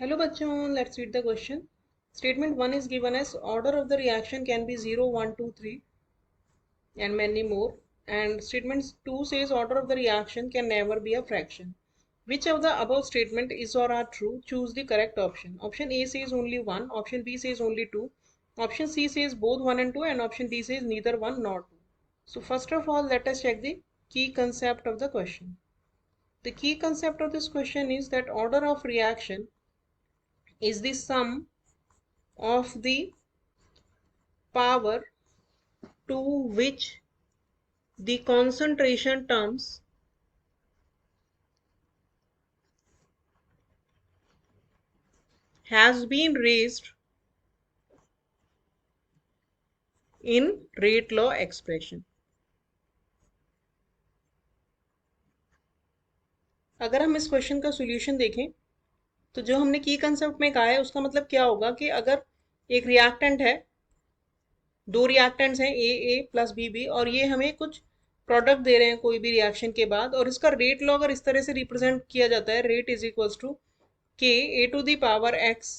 Hello bachchon, let's read the question. Statement 1 is given as order of the reaction can be 0, 1, 2, 3 and many more. And statement 2 says order of the reaction can never be a fraction. Which of the above statement is or are true? Choose the correct option. Option A says only 1, option B says only 2, option C says both 1 and 2 and option D says neither 1 nor 2. So first of all, let us check the key concept of the question. The key concept of this question is that order of reaction is the sum of the power to which the concentration terms has been raised in rate law expression. अगर हम इस question का solution देखें तो जो हमने की concept में कहा है उसका मतलब क्या होगा कि अगर एक रिएक्टेंट है, दो रिएक्टेंट्स हैं ए प्लस बी और ये हमें कुछ प्रोडक्ट दे रहे हैं कोई भी रिएक्शन के बाद, और इसका रेट लॉ अगर इस तरह से रिप्रेजेंट किया जाता है, rate is equals to K A to the power X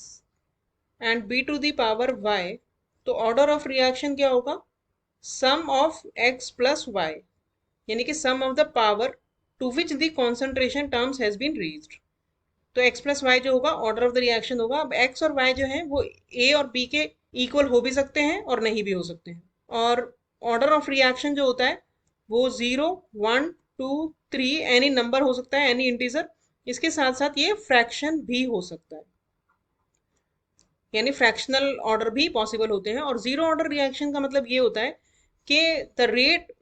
and B to the power Y, तो ऑर्डर ऑफ रिएक्शन क्या होगा? Sum of X plus Y, यानी कि sum of the power to which the concentration terms has been reached. तो X plus Y जो होगा order of the reaction होगा। अब एक्स और वाई जो है वो ए और बी के इक्वल हो भी सकते हैं और नहीं भी हो सकते हैं। और ऑर्डर ऑफ रिएक्शन जो होता है वो 0, 1, 2, 3 एनी नंबर हो सकता है, एनी इंटीजर। इसके साथ साथ ये फ्रैक्शन भी हो सकता है, यानी फ्रैक्शनल ऑर्डर भी पॉसिबल होते हैं। और जीरो ऑर्डर रिएक्शन का मतलब ये होता है कि the rate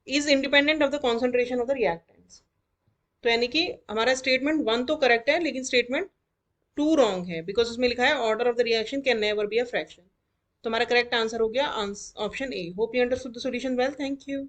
is independent of the concentration of the reactants. तो यानी कि हमारा स्टेटमेंट 1 तो करेक्ट है लेकिन स्टेटमेंट 2 रॉन्ग है, बिकॉज उसमें लिखा है order of the reaction can never be a fraction. तो हमारा करेक्ट आंसर हो गया option A. Hope you understood the solution well. Thank you.